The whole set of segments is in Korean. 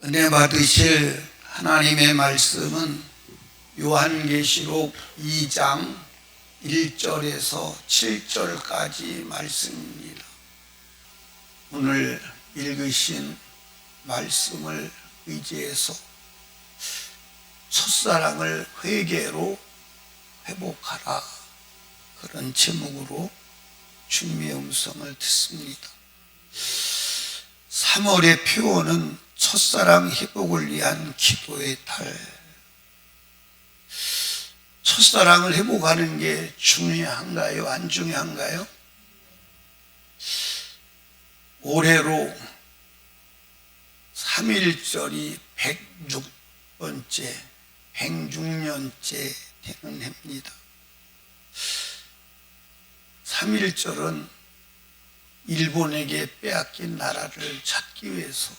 은혜 받으실 하나님의 말씀은 요한계시록 2장 1절에서 7절까지 말씀입니다. 오늘 읽으신 말씀을 의지해서 첫사랑을 회개로 회복하라, 그런 제목으로 주님의 음성을 듣습니다. 3월의 표어는 첫사랑 회복을 위한 기도의 달. 첫사랑을 회복하는 게 중요한가요? 안 중요한가요? 올해로 3.1절이 106번째, 106년째 되는 해입니다. 3.1절은 일본에게 빼앗긴 나라를 찾기 위해서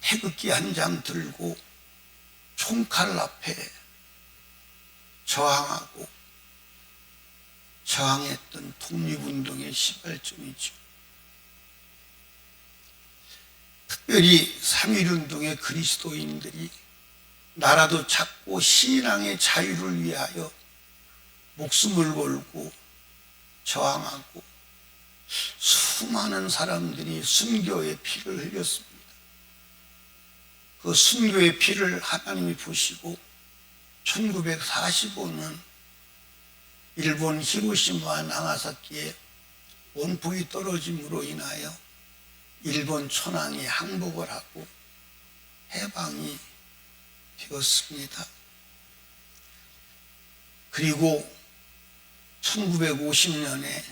태극기 한 장 들고 총칼 앞에 저항했던 독립운동의 시발점이죠. 특별히 3.1운동의 그리스도인들이 나라도 찾고 신앙의 자유를 위하여 목숨을 걸고 저항하고 수많은 사람들이 순교의 피를 흘렸습니다. 그 순교의 피를 하나님이 보시고 1945년 일본 히로시마 나가사키에 원폭이 떨어짐으로 인하여 일본 천황이 항복을 하고 해방이 되었습니다. 그리고 1950년에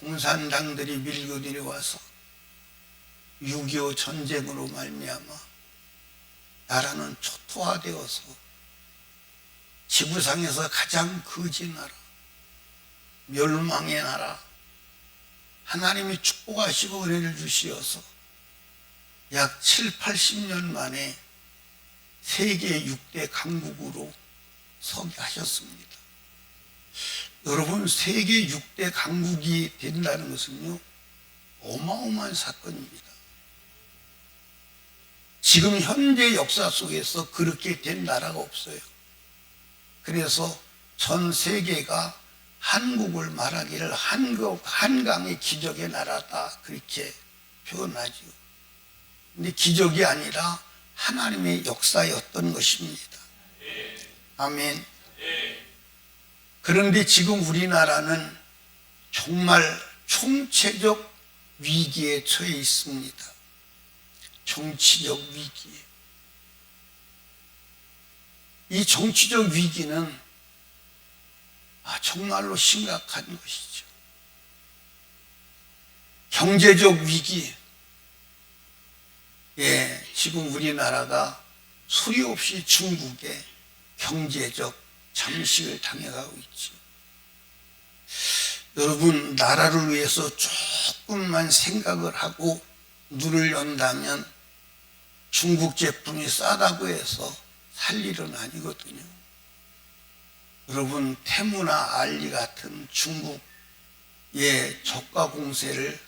공산당들이 밀고 내려와서 6.25 전쟁으로 말미암아 나라는 초토화되어서 지구상에서 가장 거지 나라, 멸망의 나라, 하나님이 축복하시고 은혜를 주시어서 약 70-80년 만에 세계 6대 강국으로 서게 하셨습니다. 여러분, 세계 6대 강국이 된다는 것은요, 어마어마한 사건입니다. 지금 현재 역사 속에서 그렇게 된 나라가 없어요. 그래서 전 세계가 한국을 말하기를 한강의 기적의 나라다, 그렇게 표현하죠. 근데 기적이 아니라 하나님의 역사였던 것입니다. 아멘. 그런데 지금 우리나라는 정말 총체적 위기에 처해 있습니다. 정치적 위기. 이 정치적 위기는 정말로 심각한 것이죠. 경제적 위기. 지금 우리나라가 소리 없이 중국의 경제적 잠식을 당해가고 있죠. 여러분, 나라를 위해서 조금만 생각을 하고 눈을 연다면 중국 제품이 싸다고 해서 살 일은 아니거든요. 여러분, 테무나 알리 같은 중국의 저가 공세를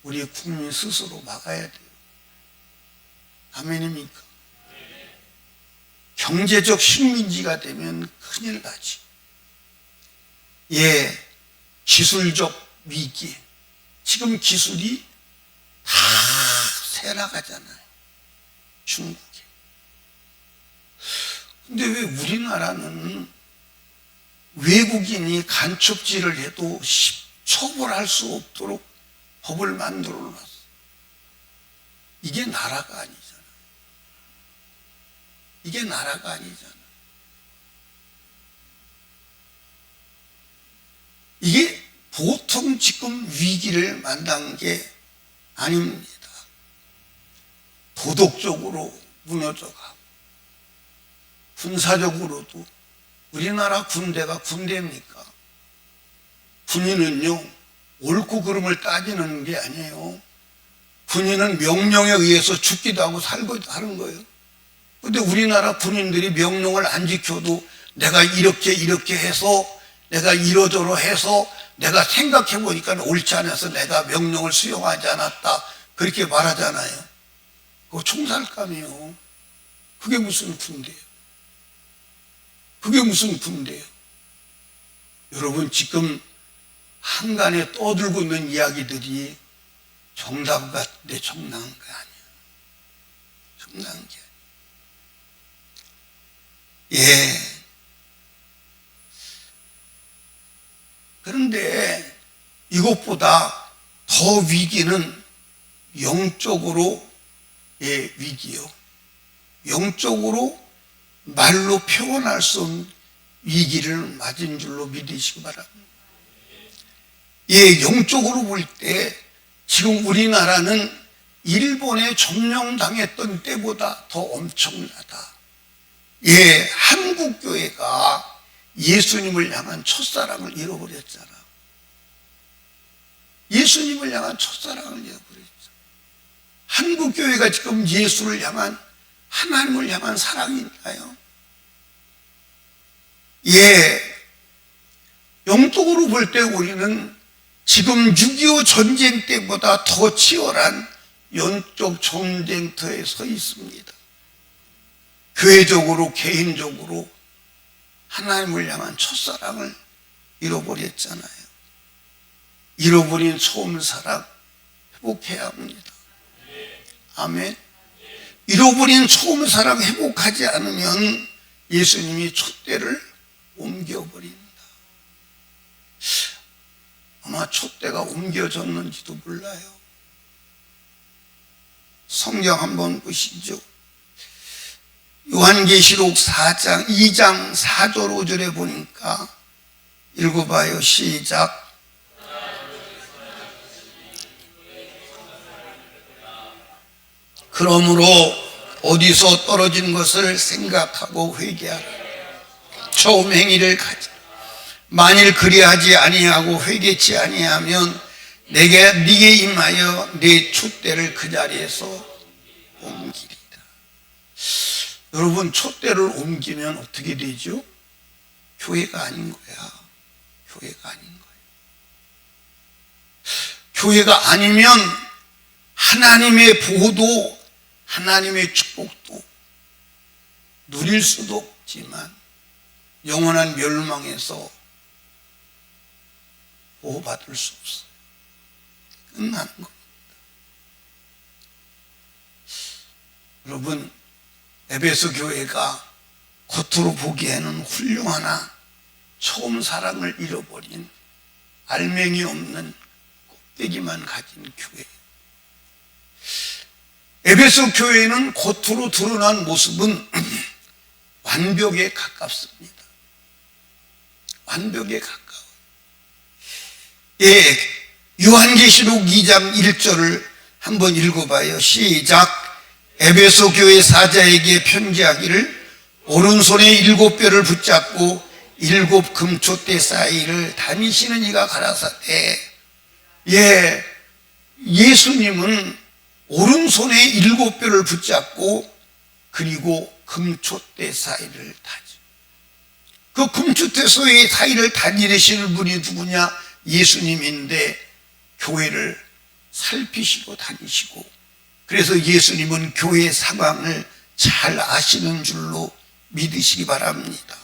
우리 국민 스스로 막아야 돼요. 아멘입니까? 경제적 식민지가 되면 큰일 나지. 기술적 위기. 지금 기술이 다 새나가잖아요, 중국에. 근데 왜 우리나라는 외국인이 간첩질을 해도 처벌할 수 없도록 법을 만들어 놨어? 이게 나라가 아니잖아. 이게 나라가 아니잖아. 이게 보통 지금 위기를 만난 게 아닙니다. 도덕적으로 무너져가고 군사적으로도 우리나라 군대가 군대입니까? 군인은요, 옳고 그름을 따지는 게 아니에요. 군인은 명령에 의해서 죽기도 하고 살기도 하는 거예요. 근데 우리나라 군인들이 명령을 안 지켜도 내가 이렇게 해서, 내가 이러저러 해서, 내가 생각해 보니까 옳지 않아서 내가 명령을 수용하지 않았다, 그렇게 말하잖아요. 뭐 총살감이요. 그게 무슨 군대예요? 그게 무슨 군대예요? 여러분, 지금 한간에 떠들고 있는 이야기들이 정답 같은데 정당한 게 아니에요. 정당한 게 아니에요. 예. 그런데 이것보다 더 위기는 영적으로의 위기요. 영적으로 말로 표현할 수 없는 위기를 맞은 줄로 믿으시기 바랍니다. 예, 영적으로 볼 때 지금 우리나라는 일본에 점령당했던 때보다 더 엄청나다. 예, 한국교회가 예수님을 향한 첫사랑을 잃어버렸잖아. 예수님을 향한 첫사랑을 잃어버렸죠. 한국교회가 지금 예수를 향한, 하나님을 향한 사랑이 있나요? 예, 영적으로 볼 때 우리는 지금 6.25 전쟁 때보다 더 치열한 영적 전쟁터에 서 있습니다. 교회적으로, 개인적으로 하나님을 향한 첫사랑을 잃어버렸잖아요. 잃어버린 처음 사랑 회복해야 합니다. 아멘. 잃어버린 처음 사랑 회복하지 않으면 예수님이 촛대를 옮겨버립니다. 아마 촛대가 옮겨졌는지도 몰라요. 성경 한번 보시죠. 요한계시록 4장 2장 4절 5절에 보니까 읽어봐요. 시작. 그러므로 어디서 떨어진 것을 생각하고 회개하라. 처음 행위를 가지. 만일 그리하지 아니하고 회개치 아니하면 네게 임하여 네 촛대를 그 자리에서 옮기리라. 여러분, 촛대를 옮기면 어떻게 되죠? 교회가 아닌 거야. 교회가 아닌 거예요. 교회가 아니면 하나님의 보호도, 하나님의 축복도 누릴 수도 없지만 영원한 멸망에서 보호받을 수 없어요. 끝나는 겁니다. 여러분, 에베소 교회가 겉으로 보기에는 훌륭하나 처음 사랑을 잃어버린 알맹이 없는 껍데기만 가진 교회. 에베소 교회는 겉으로 드러난 모습은 완벽에 가깝습니다. 완벽에 가까워요. 예, 요한계시록 2장 1절을 한번 읽어봐요. 시작. 에베소 교회 사자에게 편지하기를 오른손에 7뼈를 붙잡고 7 금촛대 사이를 다니시는 이가 가라사대. 예, 예수님은 오른손에 7뼈를 붙잡고 그리고 금촛대 사이를 다지. 그 금촛대 사이를 다니시는 분이 누구냐? 예수님인데 교회를 살피시고 다니시고, 그래서 예수님은 교회의 상황을 잘 아시는 줄로 믿으시기 바랍니다.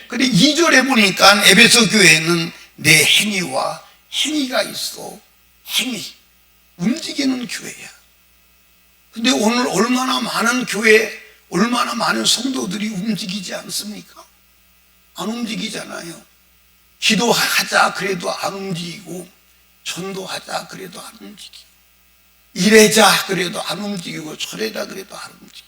그런데 2절에 보니까 에베소 교회는 내 행위와 행위가 있어. 행위, 움직이는 교회야. 근데 오늘 얼마나 많은 교회, 얼마나 많은 성도들이 움직이지 않습니까? 안 움직이잖아요. 기도하자 그래도 안 움직이고, 전도하자 그래도 안 움직이고, 이래자 그래도 안 움직이고, 저래자 그래도 안 움직이고.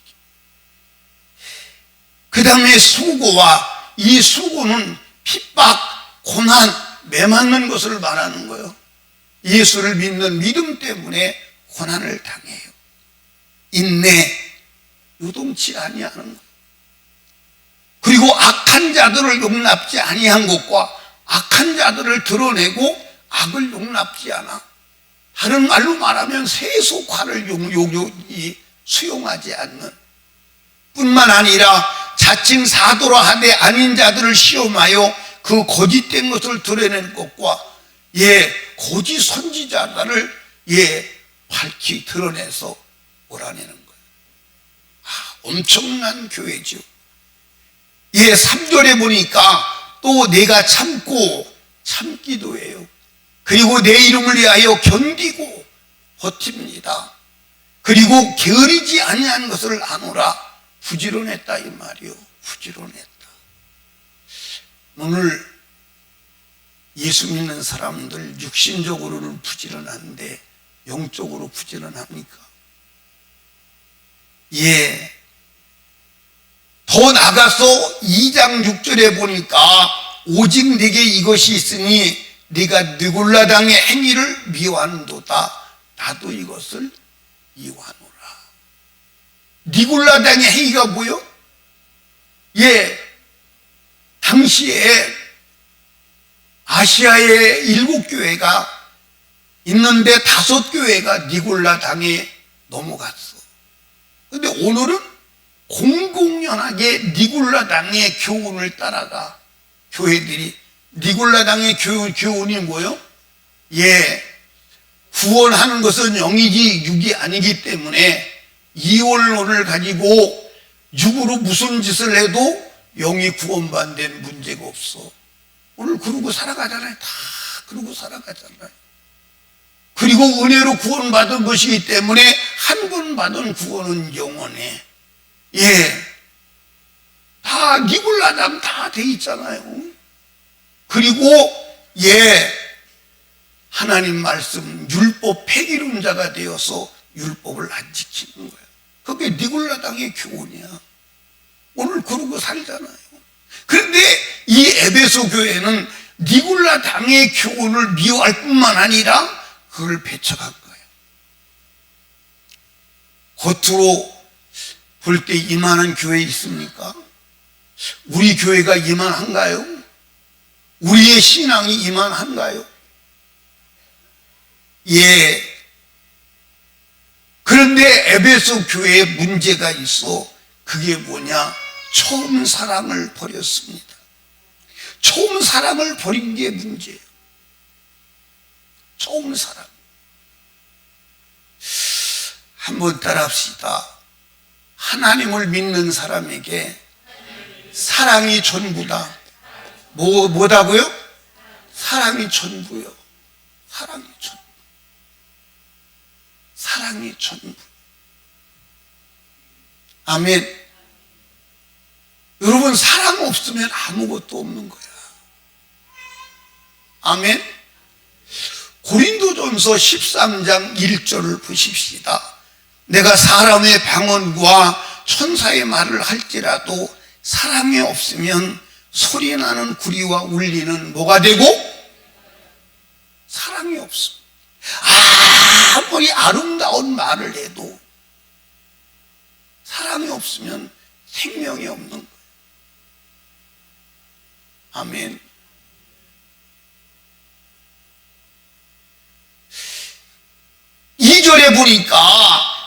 그 다음에 수고와, 이 수고는 핍박, 고난, 매맞는 것을 말하는 거예요. 예수를 믿는 믿음 때문에 고난을 당해요. 인내, 요동치 아니하는 것. 그리고 악한 자들을 용납지 아니한 것과 악한 자들을 드러내고 악을 용납지 않아. 다른 말로 말하면 세속화를 수용하지 않는 뿐만 아니라 자칭 사도라 하되 아닌 자들을 시험하여 그 거짓된 것을 드러내는 것과 거짓 선지자들을 밝히 드러내서 몰아내는 거예요. 엄청난 교회죠. 예, 3절에 보니까 또 내가 참기도 해요. 그리고 내 이름을 위하여 견디고 버팁니다. 그리고 게으르지 아니한 것을 아노라. 부지런했다 이 말이요. 부지런했다. 오늘 예수 믿는 사람들 육신적으로는 부지런한데 영적으로 부지런합니까? 예. 더 나가서 2장 6절에 보니까 오직 네게 이것이 있으니 네가 느골라 당의 행위를 미워하는도다. 나도 이것을 미워하노라. 니골라 당의 행위가 뭐요? 예, 당시에 아시아에 7교회가 있는데 5교회가 니골라 당에 넘어갔어. 근데 오늘은 공공연하게 니골라 당의 교훈을 따라가 교회들이. 니골라 당의 교훈이 뭐요? 예, 구원하는 것은 영이지 육이 아니기 때문에 이원론을 가지고 육으로 무슨 짓을 해도 영이 구원받는 문제가 없어. 오늘 그러고 살아가잖아요. 다 그러고 살아가잖아요. 그리고 은혜로 구원받은 것이기 때문에 한 번 받은 구원은 영원해. 예, 다 니골라당 다 돼 있잖아요. 그리고 예, 하나님 말씀 율법 폐기론자가 되어서 율법을 안 지키는 거야. 그게 니골라당의 교훈이야. 오늘 그러고 살잖아요. 그런데 이 에베소 교회는 니골라당의 교훈을 미워할 뿐만 아니라 그걸 배척한 거예요. 겉으로 볼 때 이만한 교회 있습니까? 우리 교회가 이만한가요? 우리의 신앙이 이만한가요? 예. 그런데 에베소 교회에 문제가 있어. 그게 뭐냐? 처음 사랑을 버렸습니다. 처음 사랑을 버린 게 문제예요. 처음 사랑. 한번 따라합시다. 하나님을 믿는 사람에게 사랑이 전부다. 뭐다고요? 사랑이 전부요. 사랑이 전부. 사랑이 전부. 아멘. 여러분, 사랑 없으면 아무것도 없는 거야. 아멘. 고린도전서 13장 1절을 보십시다. 내가 사람의 방언과 천사의 말을 할지라도 사랑이 없으면 소리나는 구리와 울리는 뭐가 되고? 사랑이 없습니다. 아무리 아름다운 말을 해도 사랑이 없으면 생명이 없는 거예요. 아멘. 이절에 보니까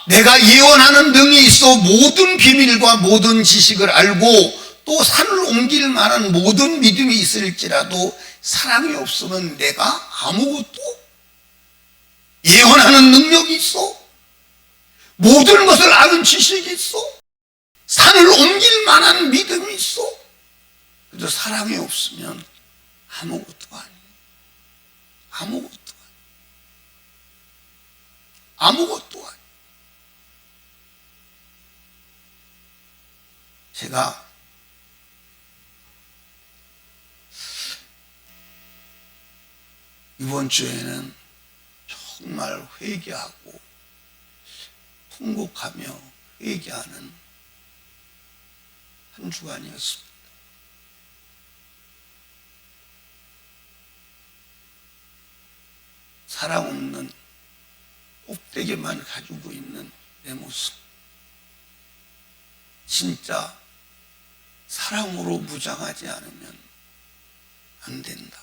내가 예언하는 능이 있어 모든 비밀과 모든 지식을 알고 또 산을 옮길 만한 모든 믿음이 있을지라도 사랑이 없으면 내가 아무것도. 예언하는 능력이 있어. 모든 것을 아는 지식이 있어. 산을 옮길 만한 믿음이 있어. 그래도 사랑이 없으면 아무것도 아니에요. 아무것도 아니에요. 아무것도 아니에요. 제가 이번 주에는 정말 회개하고 통곡하며 회개하는 한 주간이었습니다. 사랑 없는 껍데기만 가지고 있는 내 모습. 진짜 사랑으로 무장하지 않으면 안 된다.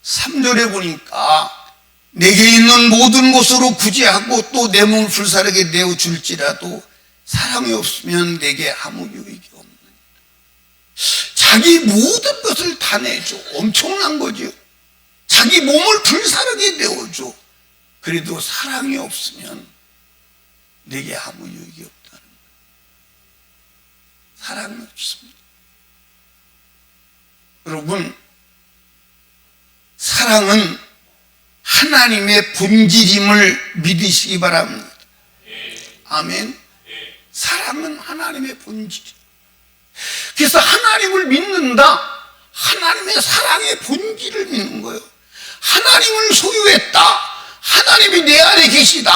3절에 보니까 내게 있는 모든 것으로 구제하고 또 내 몸을 불사르게 내어줄지라도 사랑이 없으면 내게 아무 유익이 없는. 자기 모든 것을 다 내줘. 엄청난 거죠. 자기 몸을 불사르게 내어줘. 그래도 사랑이 없으면 내게 아무 유익이 없다는 거예요. 사랑은 없습니다. 여러분, 사랑은 하나님의 본질임을 믿으시기 바랍니다. 아멘. 사랑은 하나님의 본질. 그래서 하나님을 믿는다. 하나님의 사랑의 본질을 믿는 거예요. 하나님을 소유했다. 하나님이 내 안에 계시다.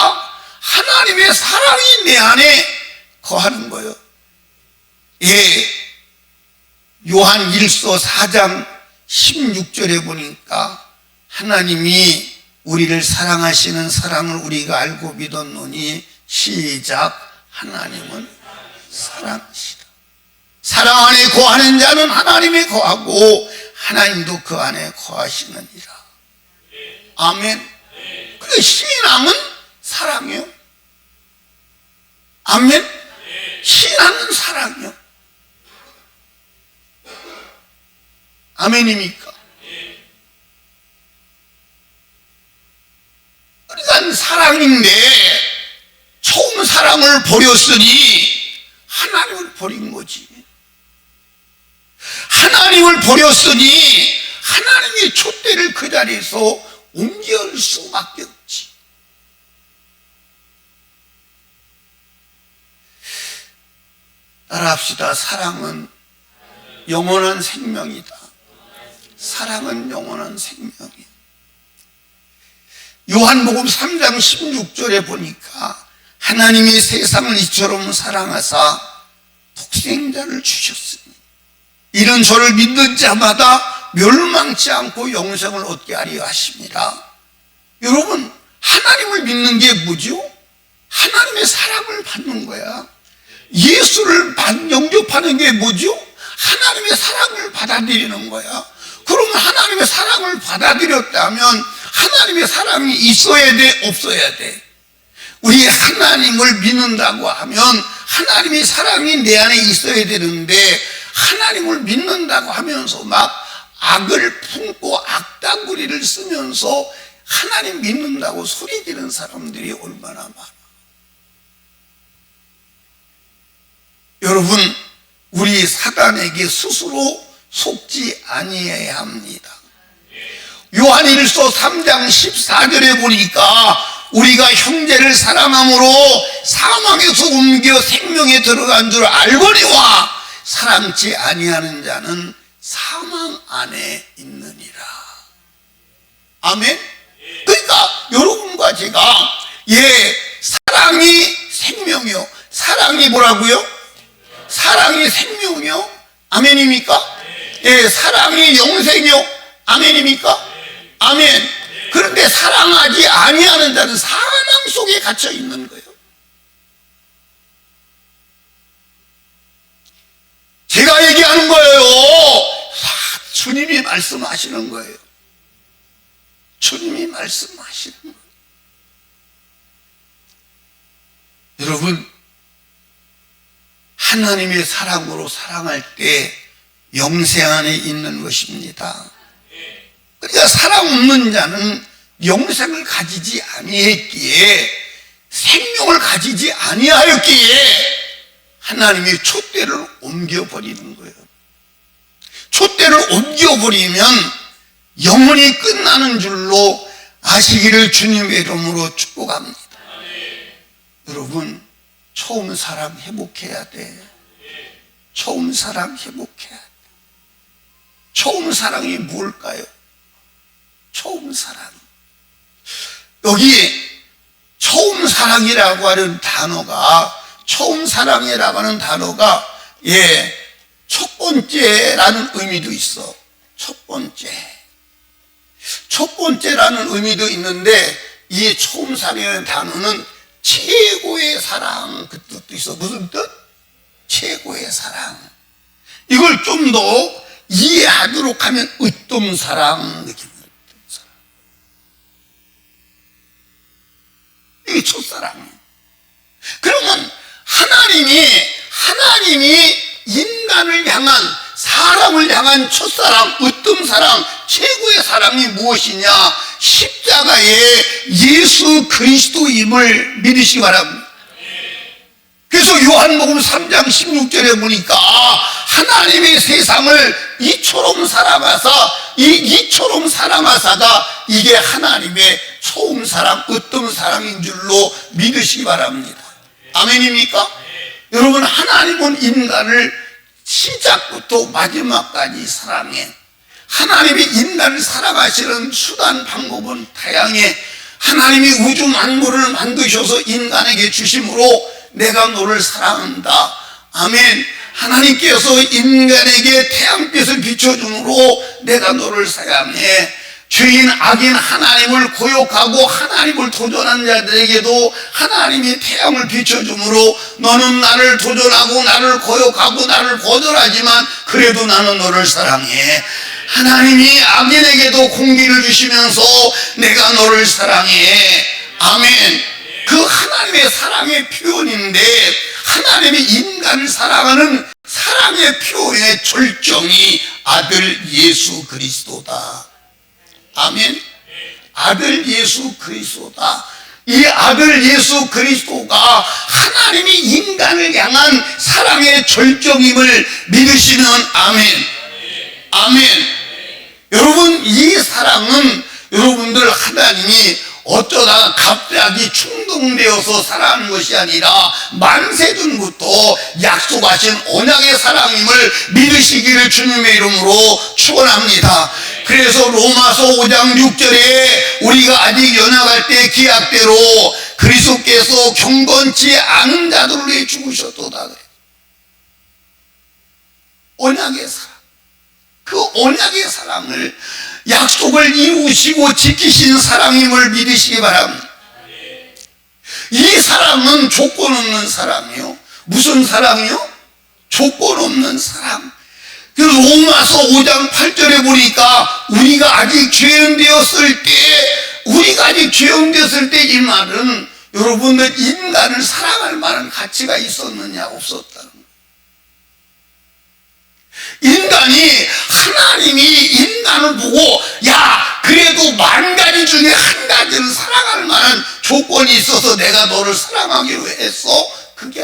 하나님의 사랑이 내 안에 거하는 거예요. 예, 요한 1서 4장 16절에 보니까 하나님이 우리를 사랑하시는 사랑을 우리가 알고 믿었노니 시작. 하나님은 사랑이시다. 사랑 안에 거하는 자는 하나님에 거하고 하나님도 그 안에 거하시느니라. 아멘. 그래, 신앙은 사랑이요. 아멘. 신앙은 사랑이요. 아멘입니까? 그러니까 사랑인데 처음 사랑을 버렸으니 하나님을 버린 거지. 하나님을 버렸으니 하나님의 촛대를 그 자리에서 옮길 수밖에 없지. 따라합시다. 사랑은 영원한 생명이다. 사랑은 영원한 생명이야. 요한복음 3장 16절에 보니까 하나님이 세상을 이처럼 사랑하사 독생자를 주셨으니 이는 저를 믿는 자마다 멸망치 않고 영생을 얻게 하려 하심이라. 여러분, 하나님을 믿는 게 뭐죠? 하나님의 사랑을 받는 거야. 예수를 영접하는 게 뭐죠? 하나님의 사랑을 받아들이는 거야. 그러면 하나님의 사랑을 받아들였다면 하나님의 사랑이 있어야 돼, 없어야 돼? 우리 하나님을 믿는다고 하면 하나님의 사랑이 내 안에 있어야 되는데 하나님을 믿는다고 하면서 막 악을 품고 악다구리를 쓰면서 하나님 믿는다고 소리지르는 사람들이 얼마나 많아. 여러분, 우리 사단에게 스스로 속지 아니해야 합니다. 요한일서 3장 14절에 보니까 우리가 형제를 사랑함으로 사망에서 옮겨 생명에 들어간 줄 알거니와 사랑치 아니하는 자는 사망 안에 있느니라. 아멘. 그러니까 여러분과 제가 사랑이 생명이요. 사랑이 뭐라고요? 사랑이 생명이요. 아멘입니까? 사랑이 영생이요. 아멘입니까? 아멘. 그런데 사랑하지 아니하는 자는 사망 속에 갇혀 있는 거예요. 제가 얘기하는 거예요. 주님이 말씀하시는 거예요. 주님이 말씀하시는 거예요. 여러분, 하나님의 사랑으로 사랑할 때 영생 안에 있는 것입니다. 그러니까 사랑 없는 자는 영생을 가지지 아니했기에, 생명을 가지지 아니하였기에 하나님이 촛대를 옮겨버리는 거예요. 촛대를 옮겨버리면 영원히 끝나는 줄로 아시기를 주님의 이름으로 축복합니다. 여러분, 처음 사랑 회복해야 돼. 처음 사랑 회복해야 돼. 처음 사랑이 뭘까요? 처음 사랑. 여기 처음 사랑이라고 하는 단어가, 처음 사랑이라고 하는 단어가 첫 번째라는 의미도 있어. 첫 번째. 첫 번째라는 의미도 있는데, 이 처음 사랑이라는 단어는 최고의 사랑, 그 뜻도 있어. 무슨 뜻? 최고의 사랑. 이걸 좀 더 이해하도록 하면 으뜸 사랑 느낌. 이게 첫사랑이에요. 그러면 하나님이 인간을 향한, 사람을 향한 첫사랑, 으뜸사랑, 최고의 사랑이 무엇이냐? 십자가의 예수 그리스도임을 믿으시기 바랍니다. 그래서 요한복음 3장 16절에 보니까 하나님의 세상을 이처럼 사랑하사, 이처럼 사랑하사가 이게 하나님의 처음 사랑, 어떤 사랑인 줄로 믿으시기 바랍니다. 아멘입니까? 여러분, 하나님은 인간을 시작부터 마지막까지 사랑해. 하나님이 인간을 사랑하시는 수단, 방법은 다양해. 하나님이 우주 만물을 만드셔서 인간에게 주심으로 내가 너를 사랑한다. 아멘. 하나님께서 인간에게 태양빛을 비춰줌으로 내가 너를 사랑해. 죄인 악인 하나님을 고욕하고 하나님을 도전한 자들에게도 하나님이 태양을 비춰줌으로 너는 나를 도전하고 나를 고욕하고 나를 거절하지만 그래도 나는 너를 사랑해. 하나님이 악인에게도 공기를 주시면서 내가 너를 사랑해. 아멘. 그 하나님의 사랑의 표현인데, 하나님이 인간을 사랑하는 사랑의 표현의 절정이 아들 예수 그리스도다. 아멘. 아들 예수 그리스도다. 이 아들 예수 그리스도가 하나님이 인간을 향한 사랑의 절정임을 믿으시는 아멘. 아멘. 여러분, 이 사랑은 여러분들 하나님이 어쩌다가 갑자기 충동되어서 사랑하는 것이 아니라 만세전부터 약속하신 언약의 사랑임을 믿으시기를 주님의 이름으로 축원합니다. 그래서 로마서 5장 6절에 우리가 아직 연약할 때 기약대로 그리스도께서 경건치 않은 자들을 위해 죽으셨도다. 언약의 사랑, 그 언약의 사랑을, 약속을 이루시고 지키신 사랑임을 믿으시기 바랍니다. 이 사랑은 조건 없는 사랑이요. 무슨 사랑이요? 조건 없는 사랑. 그래서 로마서 5장 8절에 보니까 우리가 아직 죄인 되었을 때 이 말은 여러분들 인간을 사랑할 만한 가치가 있었느냐, 없었다는 거예요. 인간이, 하나님이 인간을 보고 야, 그래도 만 가지 중에 한 가지는 사랑할 만한 조건이 있어서 내가 너를 사랑하기로 했어. 그게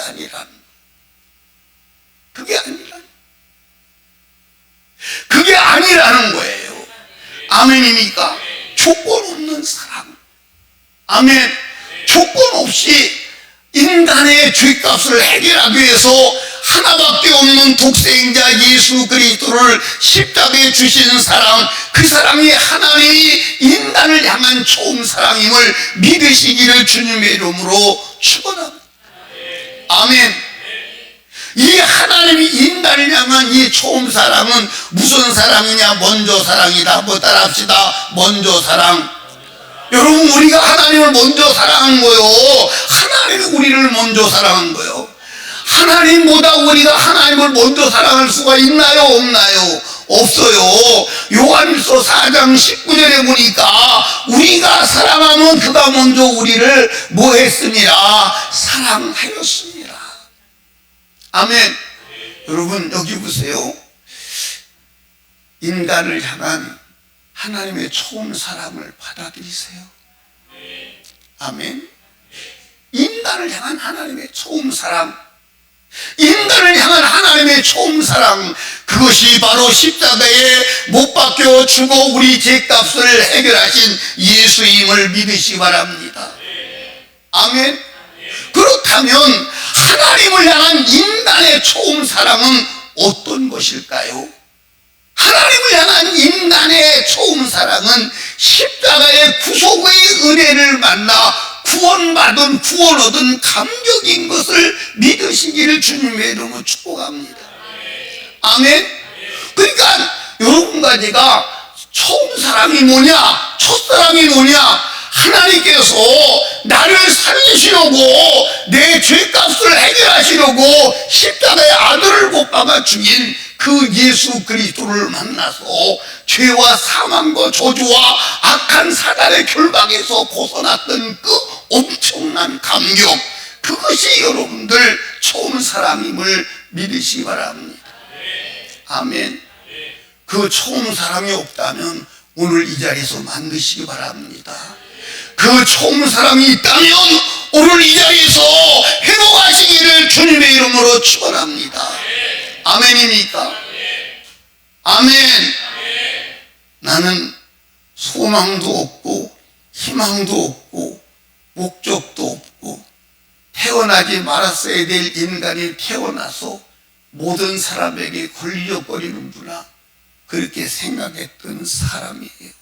아니라는 거예요. 아멘입니까? 조건 없는 사랑. 아멘. 조건 없이 인간의 죄값을 해결하기 위해서 하나밖에 없는 독생자 예수 그리스도를 십자가에 주신 사랑, 그 사랑이 하나님이 인간을 향한 처음 사랑임을 믿으시기를 주님의 이름으로 축원합니다. 아멘. 이 하나님이 인간을 향한 이 처음 사랑은 무슨 사랑이냐? 먼저 사랑이다. 한번 따라합시다. 먼저 사랑. 여러분, 우리가 하나님을 먼저 사랑한 거요. 하나님이 우리를 먼저 사랑한 거요. 하나님보다 우리가 하나님을 먼저 사랑할 수가 있나요? 없나요? 없어요. 요한일서 4장 19절에 보니까 우리가 사랑하면 그가 먼저 우리를 뭐 했습니다? 사랑하였습니다. 아멘. 여러분, 여기 보세요. 인간을 향한 하나님의 처음 사랑을 받아들이세요. 아멘. 인간을 향한 하나님의 처음 사랑, 인간을 향한 하나님의 처음 사랑, 그것이 바로 십자가에 못 박혀 죽어 우리 죄값을 해결하신 예수임을 믿으시기 바랍니다. 아멘. 그렇다면 하나님을 향한 인간의 처음 사랑은 어떤 것일까요? 하나님을 향한 인간의 처음 사랑은 십자가의 구속의 은혜를 만나 구원 얻은 감격인 것을 믿으시기를 주님의 이름으로 축복합니다. 아멘. 그러니까 여러분과 제가 처음 사랑이 뭐냐? 첫사랑이 뭐냐? 하나님께서 나를 살리시려고, 내 죄값을 해결하시려고 십자가의 아들을 못 박아 죽인 그 예수 그리스도를 만나서 죄와 사망과 저주와 악한 사단의 결박에서 벗어났던 그 엄청난 감격, 그것이 여러분들 처음 사랑임을 믿으시기 바랍니다. 아멘. 그 처음 사랑이 없다면 오늘 이 자리에서 만드시기 바랍니다. 그 처음 사랑이 있다면 오늘 이 자리에서 회복하시기를 축원합니다. 아멘입니까? 아멘. 나는 소망도 없고 희망도 없고 목적도 없고 태어나지 말았어야 될 인간이 태어나서 모든 사람에게 걸려버리는구나, 그렇게 생각했던 사람이에요.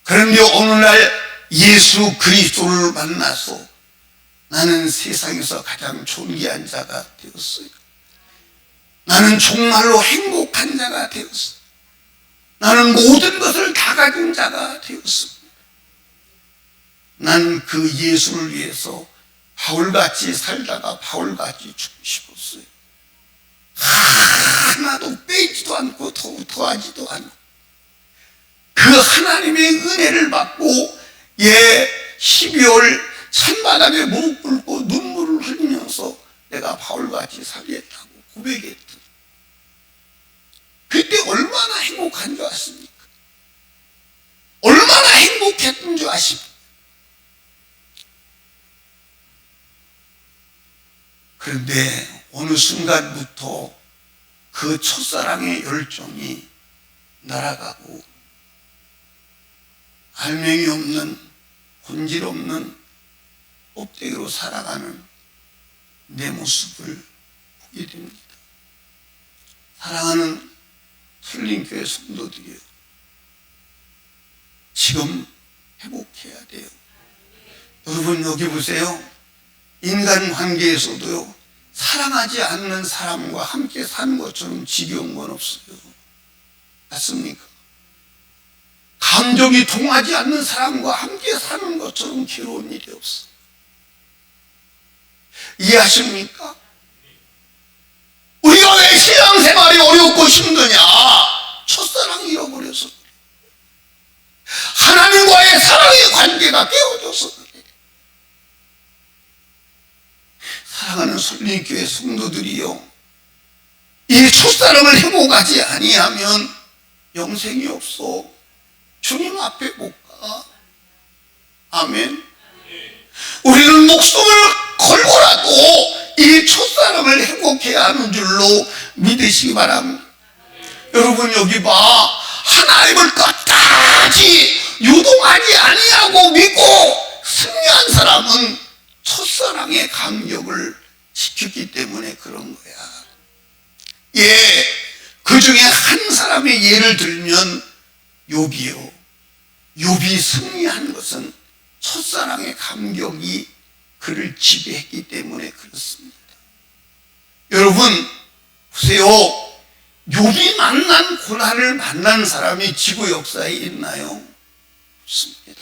그런데 어느 날 예수 그리스도를 만나서 나는 세상에서 가장 존귀한 자가 되었어요. 나는 정말로 행복한 자가 되었어요. 나는 모든 것을 다 가진 자가 되었습니다. 난 그 예수를 위해서 바울같이 살다가 바울같이 죽고 싶었어요. 하나도 빼지도 않고 더하지도 않고 그 하나님의 은혜를 받고 12월 찬바람에 무릎 꿇고 눈물을 흘리면서 내가 바울같이 살겠다고 고백했던, 그때 얼마나 행복한 줄 아십니까? 얼마나 행복했던 줄 아십니까? 그런데 어느 순간부터 그 첫사랑의 열정이 날아가고 알맹이 없는, 본질 없는 껍데기로 살아가는 내 모습을 보게 됩니다. 사랑하는 설린교회 성도들이요, 지금 회복해야 돼요. 여러분 여기 보세요. 인간 관계에서도요, 사랑하지 않는 사람과 함께 사는 것처럼 지겨운 건 없어요. 맞습니까? 감정이 통하지 않는 사람과 함께 사는 것처럼 괴로운 일이 없어요. 이해하십니까? 우리가 왜 신앙생활이 어렵고 힘드냐? 첫사랑 잃어버려서 그래. 하나님과의 사랑의 관계가 깨어져서 그래. 사랑하는 설린교회 성도들이요, 이 첫사랑을 회복하지 아니하면 영생이 없어. 주님 앞에 못 가. 아멘. 우리는 목숨을 걸고라도 이 첫사랑을 회복해야 하는 줄로 믿으시기 바랍니다. 여러분 여기 봐, 하나님을 끝까지 유동하지 아니하고 믿고 승리한 사람은 첫사랑의 감격을 지켰기 때문에 그런 거야. 그 중에 한 사람의 예를 들면 욥이요. 욥이 승리한 것은 첫사랑의 감격이 그를 지배했기 때문에 그렇습니다. 여러분 보세요. 욥이 만난 고난을 만난 사람이 지구 역사에 있나요? 없습니다.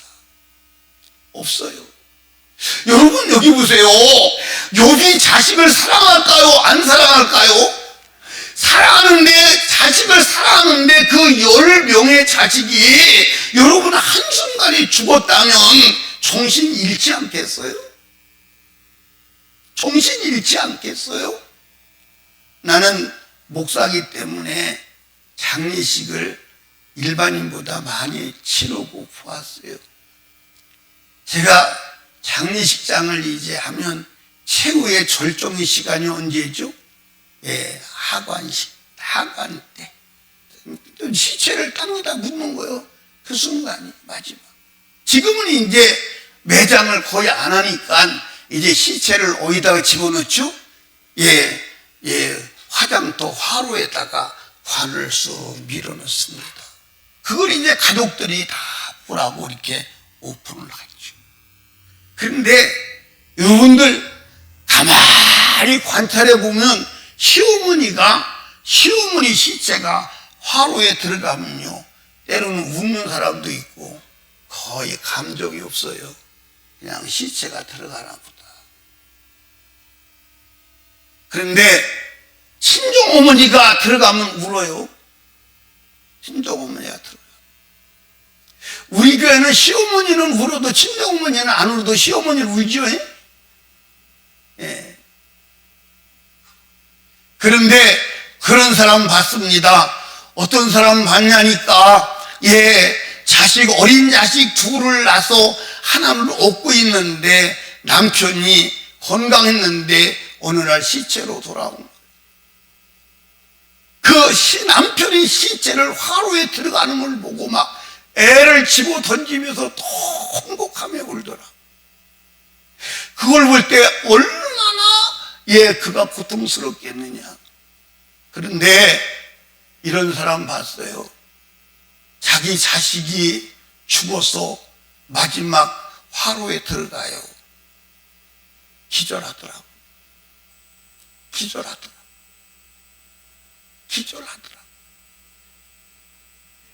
없어요. 여러분 여기 보세요. 욥이 자식을 사랑할까요? 안 사랑할까요? 사랑하는데, 자식을 사랑하는데 그 10명의 자식이 여러분 한순간에 죽었다면 정신 잃지 않겠어요? 정신 잃지 않겠어요? 나는 목사이기 때문에 장례식을 일반인보다 많이 치르고 보았어요. 제가 장례식장을 이제 하면 최후의 절정의 시간이 언제죠? 하관 때. 시체를 땅에다 묻는 거예요. 그 순간이 마지막. 지금은 이제 매장을 거의 안 하니까 이제 시체를 어디다가 집어넣죠? 화장터 화로에다가 관을 쑥 밀어넣습니다. 그걸 이제 가족들이 다 보라고 이렇게 오픈을 하죠. 그런데 여러분들 가만히 관찰해 보면 시어머니 시체가 화로에 들어가면요, 때로는 웃는 사람도 있고 거의 감정이 없어요. 그냥 시체가 들어가나 보다. 그런데 친정어머니가 들어가면 울어요. 친정어머니가 들어가요. 우리 교회는 시어머니는 울어도 친정어머니는 안 울어도 시어머니는 울죠. 그런데 그런 사람 봤습니다. 어떤 사람 봤냐니까, 어린 자식 둘을 낳아서 하나를 얻고 있는데 남편이 건강했는데 어느 날 시체로 돌아온 거예요. 그 남편이 시체를 화로에 들어가는 걸 보고 막 애를 집어 던지면서 통곡하며 울더라. 그걸 볼 때 얼마나 그가 고통스럽겠느냐. 그런데 이런 사람 봤어요. 자기 자식이 죽어서 마지막 화로에 들어가요. 기절하더라고. 기절하더라고.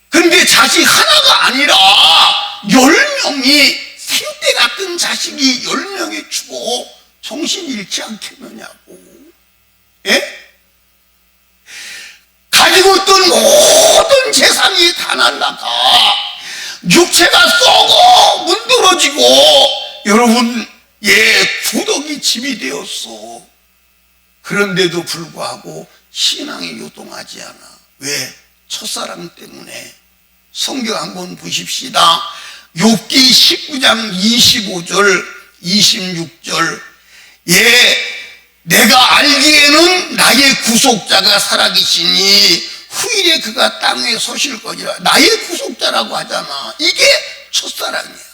그런데 자식 하나가 아니라 10명이 생떼 같은 자식이 10명이 죽어 정신 잃지 않겠느냐고. 예? 가지고 있던 모든 재산이 다 날라가 육체가 썩어 문드러지고 여러분 구덕이 집이 되었어. 그런데도 불구하고 신앙이 요동하지 않아. 왜? 첫사랑 때문에. 성경 한번 보십시다. 욥기 19장 25절 26절 내가 알기에는 나의 구속자가 살아계시니 후일에 그가 땅에 서실 거니라. 나의 구속자라고 하잖아. 이게 첫사랑이야.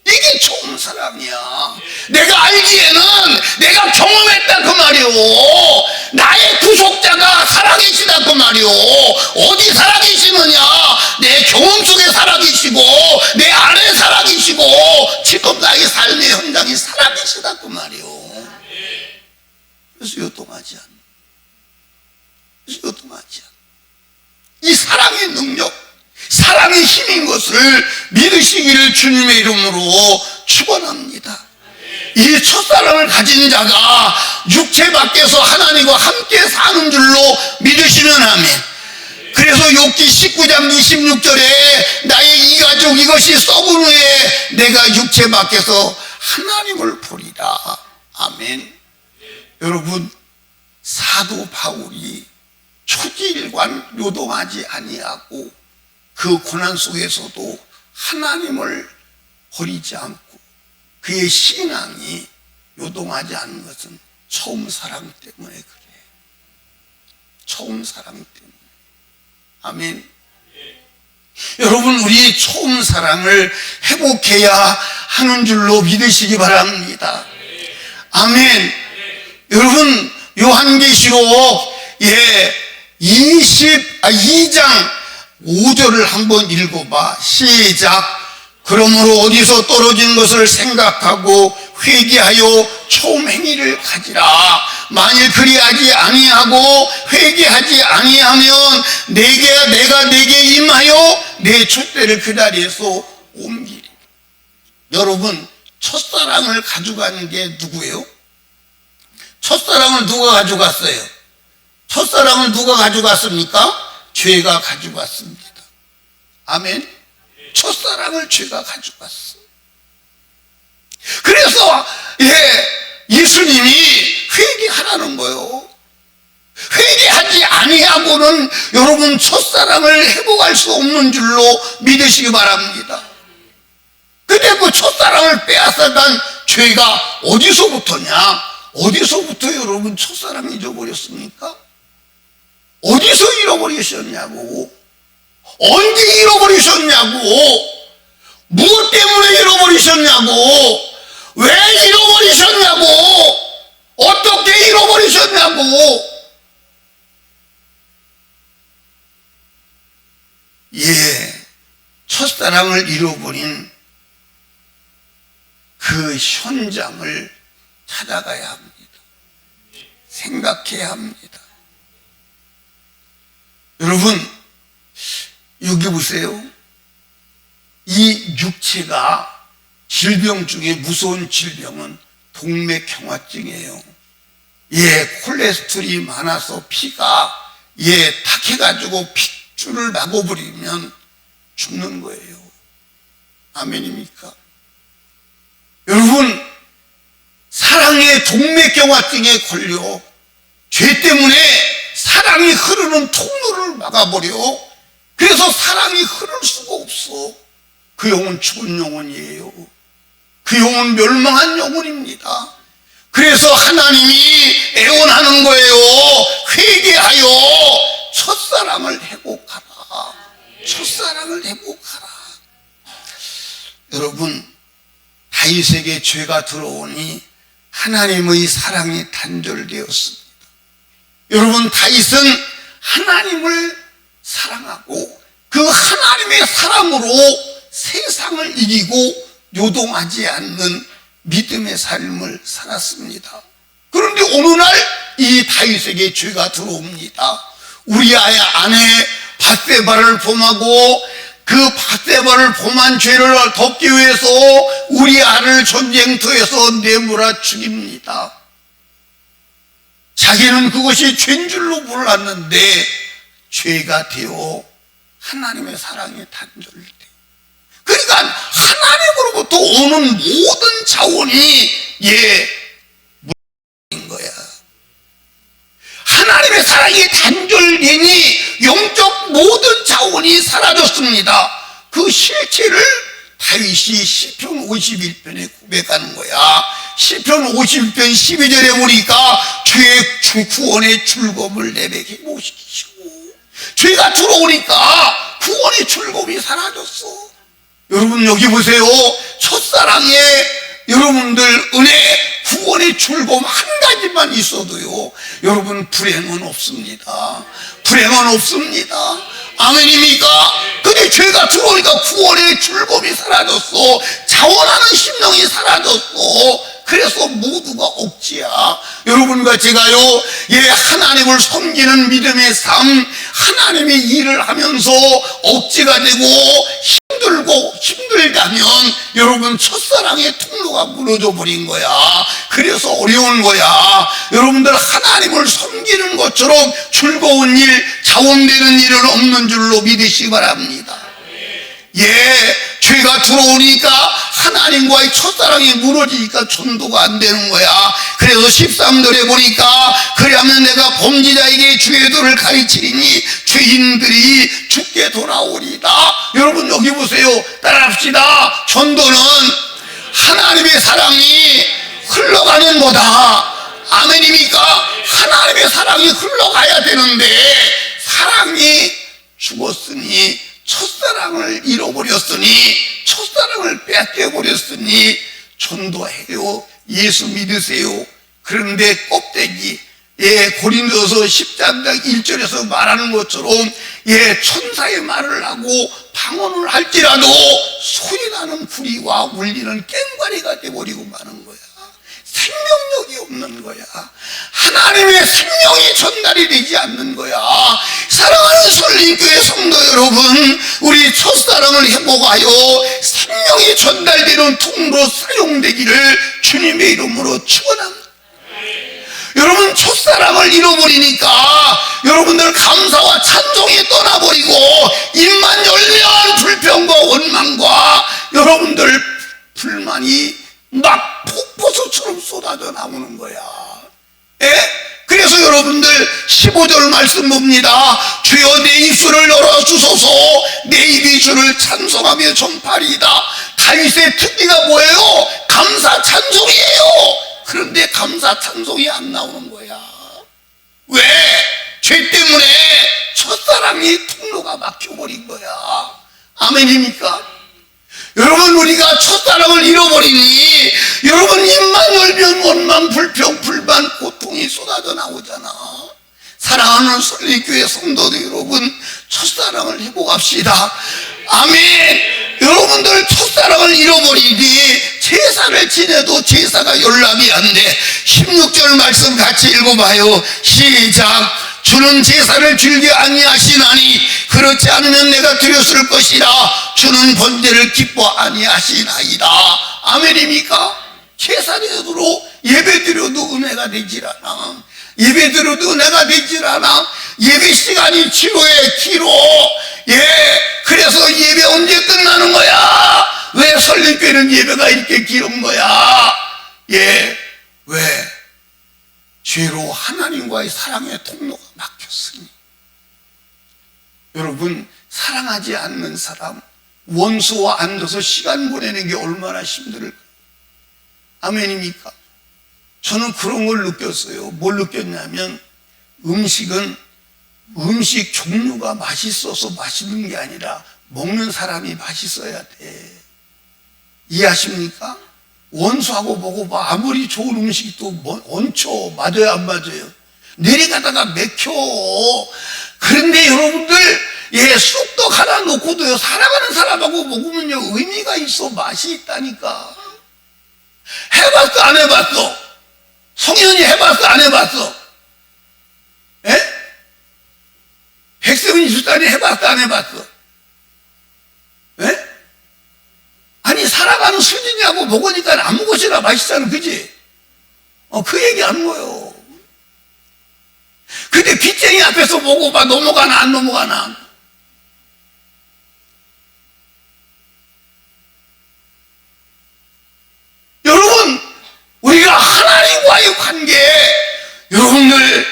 이게 처음 사랑이야. 내가 알기에는 내가 경험했다 그 말이오. 나의 구속자가 살아계시다 그 말이오. 어디 살아계시느냐? 내 경험 속에 살아계시고 내 안에 살아계시고 지금 나의 삶의 현장이 살아계시다 그 말이오. 그래서 요동하지 않아. 이 사랑의 능력, 사랑의 힘인 것을 믿으시기를 주님의 이름으로 축원합니다. 이 첫사랑을 가진 자가 육체 밖에서 하나님과 함께 사는 줄로 믿으시면 아멘. 그래서 욥기 19장 26절에 나의 이 가족 이것이 썩은 후에 내가 육체 밖에서 하나님을 보리라. 아멘. 여러분, 사도 바울이 초지일관 요동하지 아니하고 그 고난 속에서도 하나님을 버리지 않고 그의 신앙이 요동하지 않는 것은 처음 사랑 때문에 그래. 처음 사랑 때문에. 아멘. 여러분, 우리 처음 사랑을 회복해야 하는 줄로 믿으시기 바랍니다. 아멘. 여러분, 요한계시록 2장 5절을 한번 읽어봐. 시작. 그러므로 어디서 떨어진 것을 생각하고 회개하여 처음 행위를 가지라. 만일 그리하지 아니하고 회개하지 아니하면 내가 내게 임하여 내 촛대를 그 자리에서 옮기리. 여러분, 첫사랑을 가져가는 게 누구예요? 첫사랑을 누가 가져갔어요? 첫사랑을 누가 가져갔습니까? 죄가 가져갔습니다. 아멘. 첫사랑을 죄가 가져갔어. 그래서 예수님이 회개하라는 거예요. 회개하지 아니하고는 여러분 첫사랑을 회복할 수 없는 줄로 믿으시기 바랍니다. 근데 그 첫사랑을 빼앗아간 죄가 어디서부터냐? 어디서부터 여러분 첫사랑 잊어버렸습니까? 어디서 잃어버리셨냐고? 언제 잃어버리셨냐고? 무엇 때문에 잃어버리셨냐고? 왜 잃어버리셨냐고? 어떻게 잃어버리셨냐고? 첫사랑을 잃어버린 그 현장을 찾아가야 합니다. 생각해야 합니다. 여러분, 여기 보세요. 이 육체가 질병 중에 무서운 질병은 동맥경화증이에요. 콜레스테롤이 많아서 피가 탁해가지고 핏줄을 막아버리면 죽는 거예요. 아멘입니까? 여러분, 사랑의 동맥경화증에 걸려 죄 때문에 사랑이 흐르는 통로를 막아버려. 그래서 사랑이 흐를 수가 없어. 그 영혼 죽은 영혼이에요. 그 영혼 멸망한 영혼입니다. 그래서 하나님이 애원하는 거예요. 회개하여 첫사랑을 회복하라. 첫사랑을 회복하라. 여러분, 다윗에게 죄가 들어오니 하나님의 사랑이 단절되었습니다. 여러분, 다윗은 하나님을 사랑하고 그 하나님의 사랑으로 세상을 이기고 요동하지 않는 믿음의 삶을 살았습니다. 그런데 어느 날 이 다윗에게 죄가 들어옵니다. 우리아의 아내 밧세바를 범하고 그 밧세바를 범한 죄를 덮기 위해서 우리아를 전쟁터에서 내몰아 죽입니다. 자기는 그것이 죄인 줄로 몰랐는데 죄가 되어 하나님의 사랑이 단절돼. 그러니까 하나님으로부터 오는 모든 자원이 무너진 거야. 하나님의 사랑이 단절되니 영적 모든 자원이 사라졌습니다. 그 실체를 다윗이 시편 51편에 고백하는 거야. 시편 51편 12절에 보니까 죄의 구원의 즐거움을 내게 회복시키시고, 죄가 들어오니까 구원의 즐거움이 사라졌어. 여러분, 여기 보세요. 첫사랑에 여러분들 은혜, 구원의 즐거움 한 가지만 있어도요, 여러분, 불행은 없습니다. 불행은 없습니다. 아멘입니까? 근데 죄가 들어오니까 구원의 즐거움이 사라졌어. 자원하는 심령이 사라졌어. 그래서 모두가 억지야. 여러분과 제가요, 하나님을 섬기는 믿음의 삶, 하나님의 일을 하면서 억지가 되고 힘들다면 여러분, 첫사랑의 통로가 무너져 버린 거야. 그래서 어려운 거야. 여러분들, 하나님을 섬기는 것처럼 즐거운 일, 자원되는 일은 없는 줄로 믿으시기 바랍니다. 죄가 들어오니까 하나님과의 첫사랑이 무너지니까 전도가 안 되는 거야. 그래서 13절에 보니까 그리하면 내가 범죄자에게 주의 도를 가르치리니 죄인들이 죽게 돌아오리다. 여러분, 여기 보세요. 따라합시다. 전도는 하나님의 사랑이 흘러가는 거다. 아멘입니까? 하나님의 사랑이 흘러가야 되는데 사랑이 죽었으니, 첫사랑을 잃어버렸으니, 첫사랑을 뺏겨버렸으니 전도해요. 예수 믿으세요. 그런데 껍데기, 고린도서 10장 1절에서 말하는 것처럼 천사의 말을 하고 방언을 할지라도 소리나는 구리와 울리는 꽹과리가 돼버리고 마는 거야. 생명력이 없는 거야. 하나님의 생명이 전달이 되지 않는 거야. 사랑하는 설림교회 성도 여러분, 우리 첫사랑을 회복하여 생명이 전달되는 통로로 사용되기를 주님의 이름으로 축원합니다. 여러분, 첫사랑을 잃어버리니까 여러분들 감사와 찬송이 떠나버리고 입만 열면 불평과 원망과 여러분들 불만이 막 폭포수처럼 쏟아져 나오는 거야. 그래서 여러분들 15절 말씀 봅니다. 주여 내 입술을 열어주소서, 내 입이 주를 찬송하며 전파리이다. 다윗의 특기가 뭐예요? 감사 찬송이에요. 그런데 감사 찬송이 안 나오는 거야. 왜? 죄 때문에 첫사랑이 통로가 막혀버린 거야. 아멘입니까? 여러분, 우리가 첫사랑을 잃어버리니 여러분, 입만 열면 원망, 불평, 불만, 고통이 쏟아져 나오잖아. 사랑하는 설립교회 성도들 여러분, 첫사랑을 회복합시다. 아멘. 여러분들, 첫사랑을 잃어버리니 제사를 지내도 제사가 연락이 안 돼. 16절 말씀 같이 읽어봐요. 시작. 주는 제사를 즐겨 아니하시나니 그렇지 않으면 내가 드렸을 것이라. 주는 번제를 기뻐 아니하시나이다. 아멘입니까? 제사대로 예배드려도 은혜가 되질 않아. 예배드려도 은혜가 되질 않아. 예배 시간이 지루해, 길어. 그래서 예배 언제 끝나는 거야? 왜 설립교회는 예배가 이렇게 길은 거야? 왜? 죄로 하나님과의 사랑의 통로가 막혔으니. 여러분, 사랑하지 않는 사람, 원수와 앉아서 시간 보내는 게 얼마나 힘들까? 아멘입니까? 저는 그런 걸 느꼈어요. 뭘 느꼈냐면 음식은 음식 종류가 맛있어서 맛있는 게 아니라 먹는 사람이 맛있어야 돼. 이해하십니까? 원수하고 먹어봐. 아무리 좋은 음식이 또 얹혀. 맞아요, 안 맞아요? 내려가다가 맥혀. 그런데 여러분들, 쑥떡 하나 놓고도요, 사랑하는 사람하고 먹으면요, 의미가 있어. 맛이 있다니까. 해봤어, 안 해봤어? 성현이 해봤어, 안 해봤어? 예? 백세훈이 주단이 해봤어, 안 해봤어? 예? 아니, 살아가는 수준이하고 먹으니까 아무것이나 맛있잖아, 그지? 그 얘기 하는 거예요. 근데 빚쟁이 앞에서 먹어봐. 넘어가나, 안 넘어가나? 여러분, 우리가 하나님과의 관계, 여러분들,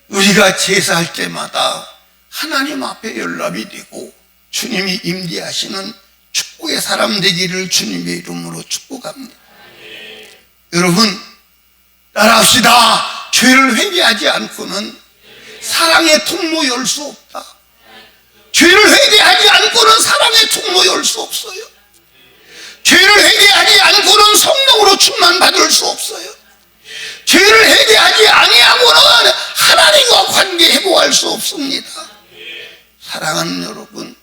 우리가 제사할 때마다 하나님 앞에 연락이 되고 주님이 임재하시는 축복의 사람 되기를 주님의 이름으로 축복합니다. 여러분, 따라합시다. 죄를 회개하지 않고는 사랑의 통로 열 수 없다. 죄를 회개하지 않고는 사랑의 통로 열 수 없어요. 죄를 회개하지 않고는 성령으로 충만받을 수 없어요. 죄를 회개하지 아니하고는 하나님과 관계 회복할 수 없습니다. 사랑하는 여러분,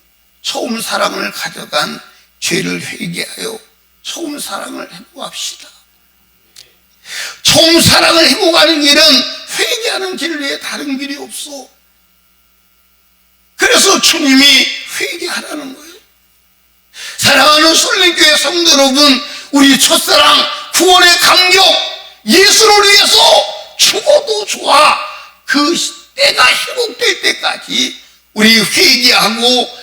처음 사랑을 가져간 죄를 회개하여 처음 사랑을 회복합시다. 처음 사랑을 회복하는 길은 회개하는 길 외에 다른 길이 없어. 그래서 주님이 회개하라는 거예요. 사랑하는 솔랭교회 성도 여러분, 우리 첫사랑 구원의 감격, 예수를 위해서 죽어도 좋아. 그 때가 회복될 때까지 우리 회개하고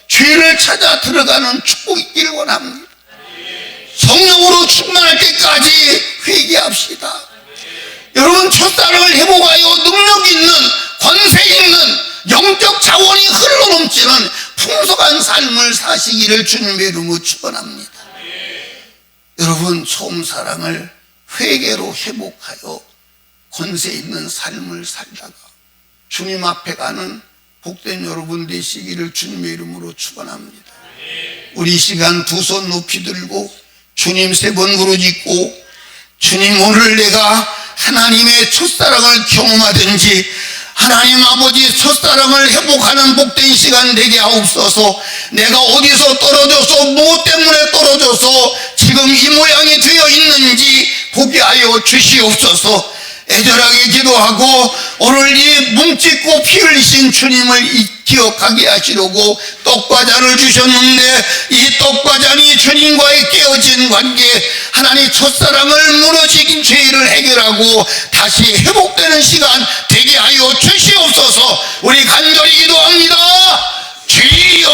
죄를 찾아 들어가는 축복이 있기를 원합니다. 성령으로 충만할 때까지 회개합시다. 여러분, 첫사랑을 회복하여 능력 있는, 권세 있는 영적 자원이 흘러넘치는 풍성한 삶을 사시기를 주님의 이름으로 축원합니다. 여러분, 처음 사랑을 회개로 회복하여 권세 있는 삶을 살다가 주님 앞에 가는 복된 여러분 되시기를 주님의 이름으로 축원합니다. 우리 시간 두 손 높이 들고 주님 세 번 부르짖고, 주님, 오늘 내가 하나님의 첫사랑을 경험하든지 하나님 아버지 첫사랑을 회복하는 복된 시간 되게 하옵소서. 내가 어디서 떨어져서 무엇 때문에 떨어져서 지금 이 모양이 되어 있는지 보게 하여 주시옵소서. 애절하게 기도하고 오늘 이 뭉찢고 피 흘리신 주님을 기억하게 하시려고 떡과 잔을 주셨는데, 이 떡과 잔이 주님과의 깨어진 관계, 하나님 첫사랑을 무너지긴 죄를 해결하고 다시 회복되는 시간 되게 하여 주시옵소서. 우리 간절히 기도합니다. 주여